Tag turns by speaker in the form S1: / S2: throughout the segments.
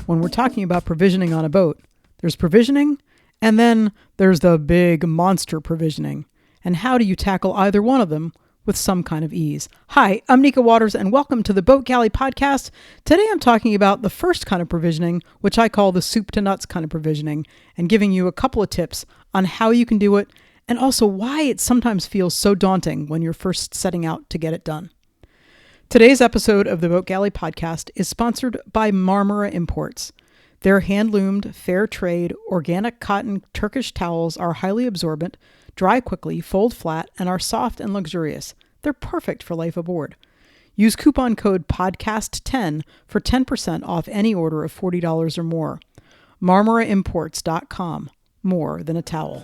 S1: when we're talking about provisioning on a boat. There's provisioning, and then there's the big monster provisioning. And how do you tackle either one of them with some kind of ease? Hi, I'm Nika Waters, and welcome to the Boat Galley Podcast. Today I'm talking about the first kind of provisioning, which I call the soup to nuts kind of provisioning, and giving you a couple of tips on how you can do it, and also why it sometimes feels so daunting when you're first setting out to get it done. Today's episode of the Boat Galley Podcast is sponsored by Marmara Imports. Their hand-loomed, fair trade, organic cotton Turkish towels are highly absorbent, dry quickly, fold flat, and are soft and luxurious. They're perfect for life aboard. Use coupon code PODCAST10 for 10% off any order of $40 or more. MarmaraImports.com. More than a towel.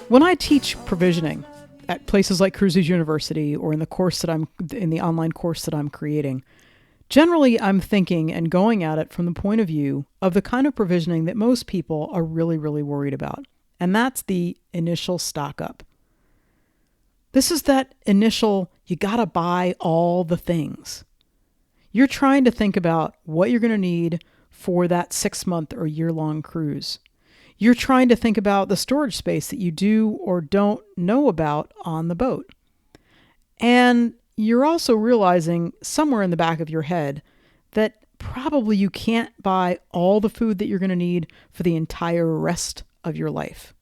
S1: When I teach provisioning at places like Cruises University or in the online course that I'm creating, generally I'm thinking and going at it from the point of view of the kind of provisioning that most people are really, really worried about. And that's the initial stock up. This is that initial, you gotta buy all the things. You're trying to think about what you're going to need for that 6-month or year-long cruise. You're trying to think about the storage space that you do or don't know about on the boat. And you're also realizing somewhere in the back of your head that probably you can't buy all the food that you're going to need for the entire rest of your life.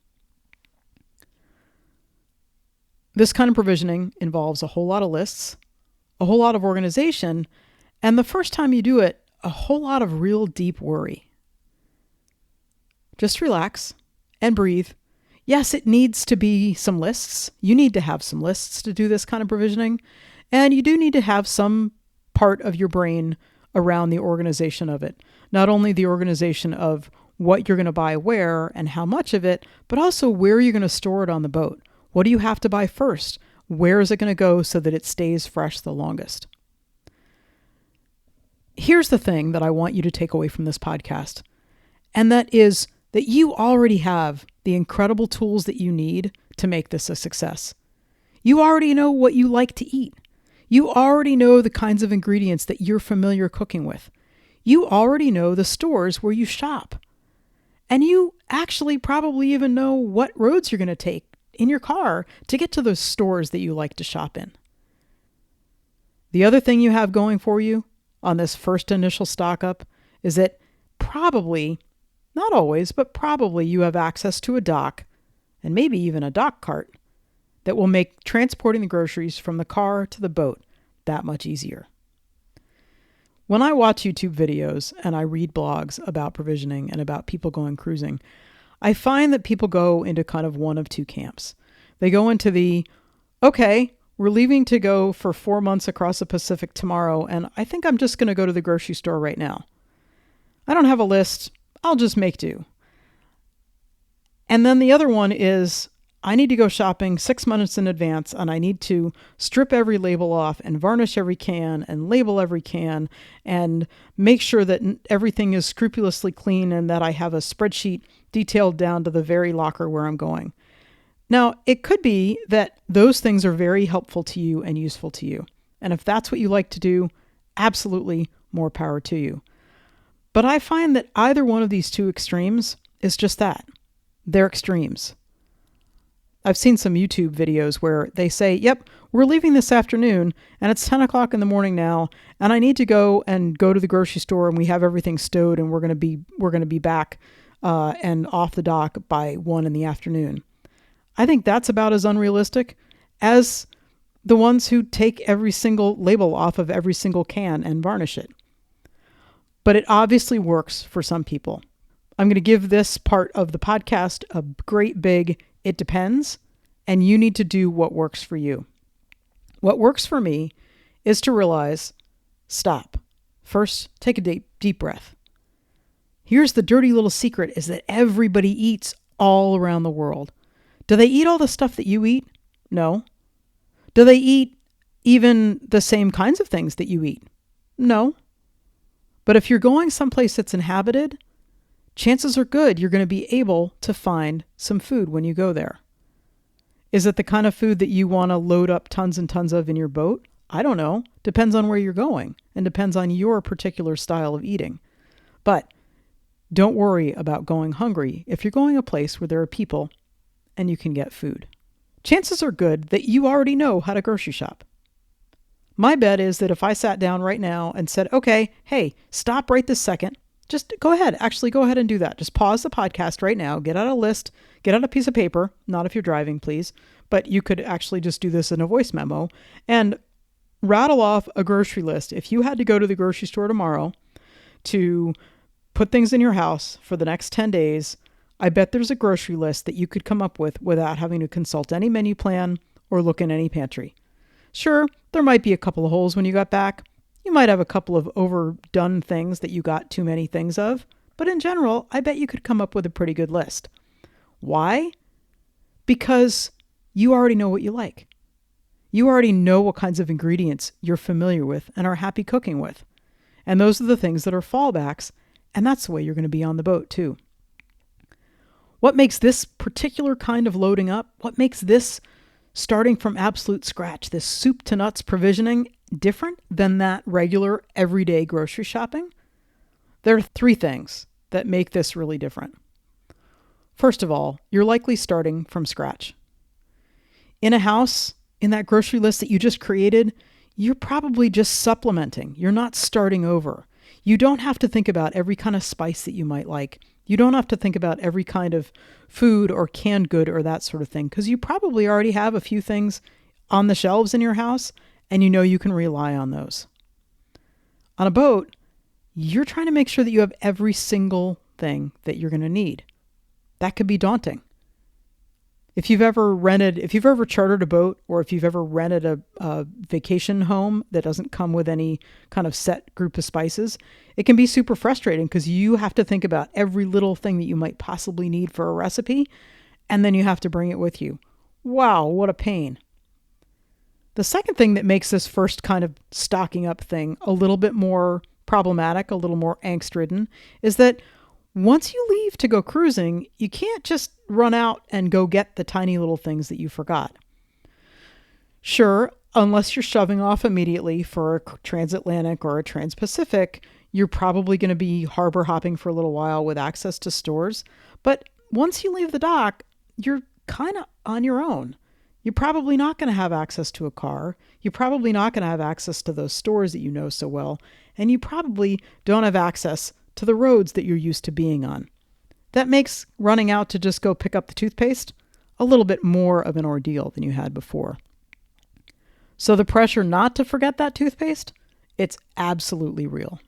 S1: This kind of provisioning involves a whole lot of lists, a whole lot of organization, and the first time you do it, a whole lot of real deep worry. Just relax and breathe. Yes, it needs to be some lists. You need to have some lists to do this kind of provisioning. And you do need to have some part of your brain around the organization of it. Not only the organization of what you're going to buy where and how much of it, but also where you're going to store it on the boat. What do you have to buy first? Where is it going to go so that it stays fresh the longest? Here's the thing that I want you to take away from this podcast, and that is that you already have the incredible tools that you need to make this a success. You already know what you like to eat. You already know the kinds of ingredients that you're familiar cooking with. You already know the stores where you shop. And you actually probably even know what roads you're going to take in your car to get to those stores that you like to shop in. The other thing you have going for you on this first initial stock up is that probably, not always, but probably you have access to a dock and maybe even a dock cart that will make transporting the groceries from the car to the boat that much easier. When I watch YouTube videos and I read blogs about provisioning and about people going cruising, I find that people go into kind of one of two camps. They go into the, okay, we're leaving to go for 4 months across the Pacific tomorrow, and I think I'm just going to go to the grocery store right now. I don't have a list. I'll just make do. And then the other one is, I need to go shopping 6 months in advance, and I need to strip every label off and varnish every can and label every can and make sure that everything is scrupulously clean and that I have a spreadsheet detailed down to the very locker where I'm going. Now, it could be that those things are very helpful to you and useful to you. And if that's what you like to do, absolutely more power to you. But I find that either one of these two extremes is just that. They're extremes. I've seen some YouTube videos where they say, yep, we're leaving this afternoon and it's 10 o'clock in the morning now and I need to go to the grocery store and we have everything stowed and we're going to be back and off the dock by 1 in the afternoon. I think that's about as unrealistic as the ones who take every single label off of every single can and varnish it. But it obviously works for some people. I'm going to give this part of the podcast a great big it depends, and you need to do what works for you. What works for me is to realize, stop. First, take a deep breath. Here's the dirty little secret is that everybody eats all around the world. Do they eat all the stuff that you eat? No. Do they eat even the same kinds of things that you eat? No. But if you're going someplace that's inhabited, chances are good you're going to be able to find some food when you go there. Is it the kind of food that you want to load up tons and tons of in your boat? I don't know. Depends on where you're going and depends on your particular style of eating. But don't worry about going hungry if you're going a place where there are people and you can get food. Chances are good that you already know how to grocery shop. My bet is that if I sat down right now and said, okay, hey, stop right this second, just go ahead. Actually, go ahead and do that. Just pause the podcast right now. Get out a list. Get out a piece of paper. Not if you're driving, please. But you could actually just do this in a voice memo and rattle off a grocery list. If you had to go to the grocery store tomorrow to put things in your house for the next 10 days, I bet there's a grocery list that you could come up with without having to consult any menu plan or look in any pantry. Sure, there might be a couple of holes when you got back. You might have a couple of overdone things that you got too many things of. But in general, I bet you could come up with a pretty good list. Why? Because you already know what you like. You already know what kinds of ingredients you're familiar with and are happy cooking with. And those are the things that are fallbacks, and that's the way you're going to be on the boat too. What makes this particular kind of loading up, what makes this starting from absolute scratch, this soup to nuts provisioning, different than that regular everyday grocery shopping? There are 3 things that make this really different. First of all, you're likely starting from scratch. In a house, in that grocery list that you just created, you're probably just supplementing. You're not starting over. You don't have to think about every kind of spice that you might like. You don't have to think about every kind of food or canned good or that sort of thing, because you probably already have a few things on the shelves in your house and you know you can rely on those. On a boat, you're trying to make sure that you have every single thing that you're going to need. That could be daunting. If you've ever chartered a boat, or if you've ever rented a vacation home that doesn't come with any kind of set group of spices, it can be super frustrating because you have to think about every little thing that you might possibly need for a recipe, and then you have to bring it with you. Wow, what a pain. The second thing that makes this first kind of stocking up thing a little bit more problematic, a little more angst-ridden, is that once you leave to go cruising, you can't just run out and go get the tiny little things that you forgot. Sure, unless you're shoving off immediately for a transatlantic or a transpacific, you're probably going to be harbor hopping for a little while with access to stores. But once you leave the dock, you're kind of on your own. You're probably not going to have access to a car. You're probably not going to have access to those stores that you know so well. And you probably don't have access to the roads that you're used to being on. That makes running out to just go pick up the toothpaste a little bit more of an ordeal than you had before. So the pressure not to forget that toothpaste, it's absolutely real.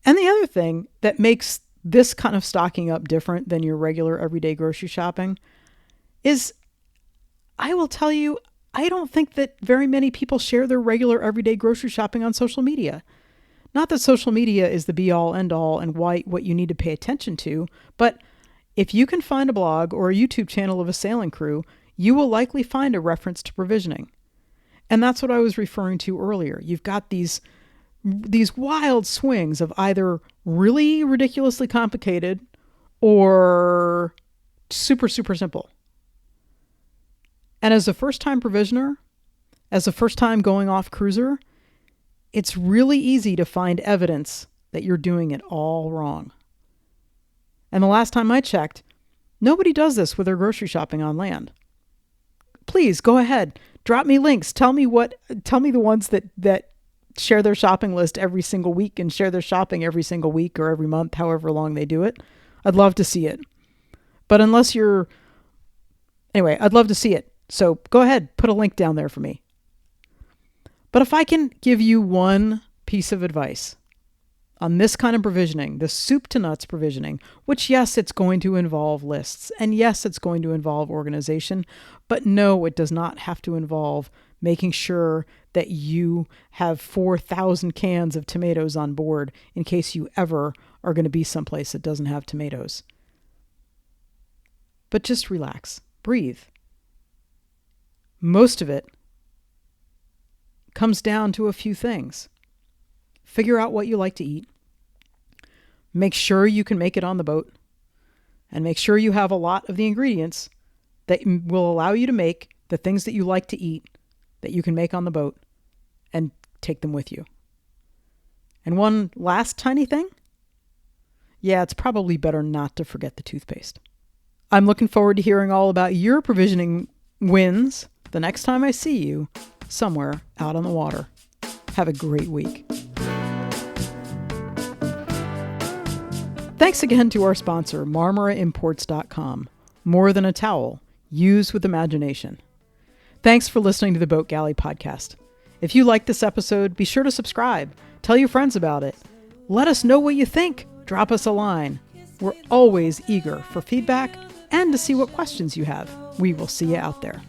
S1: And the other thing that makes this kind of stocking up different than your regular everyday grocery shopping is, I will tell you, I don't think that very many people share their regular everyday grocery shopping on social media. Not that social media is the be-all, end-all and what you need to pay attention to, but if you can find a blog or a YouTube channel of a sailing crew, you will likely find a reference to provisioning. And that's what I was referring to earlier. You've got these wild swings of either really ridiculously complicated or super, super simple. And as a first-time provisioner, as a first-time going off cruiser, it's really easy to find evidence that you're doing it all wrong. And the last time I checked, nobody does this with their grocery shopping on land. Please go ahead, drop me links. Tell me the ones that share their shopping list every single week and share their shopping every single week or every month, however long they do it. I'd love to see it. But I'd love to see it. So go ahead, put a link down there for me. But if I can give you one piece of advice on this kind of provisioning, the soup to nuts provisioning, which yes, it's going to involve lists, and yes, it's going to involve organization, but no, it does not have to involve making sure that you have 4,000 cans of tomatoes on board in case you ever are going to be someplace that doesn't have tomatoes. But just relax, breathe. Most of it comes down to a few things. Figure out what you like to eat. Make sure you can make it on the boat. And make sure you have a lot of the ingredients that will allow you to make the things that you like to eat that you can make on the boat and take them with you. And one last tiny thing. Yeah, it's probably better not to forget the toothpaste. I'm looking forward to hearing all about your provisioning wins the next time I see you somewhere out on the water. Have a great week. Thanks again to our sponsor, MarmaraImports.com. More than a towel, used with imagination. Thanks for listening to the Boat Galley podcast. If you like this episode, be sure to subscribe. Tell your friends about it. Let us know what you think. Drop us a line. We're always eager for feedback and to see what questions you have. We will see you out there.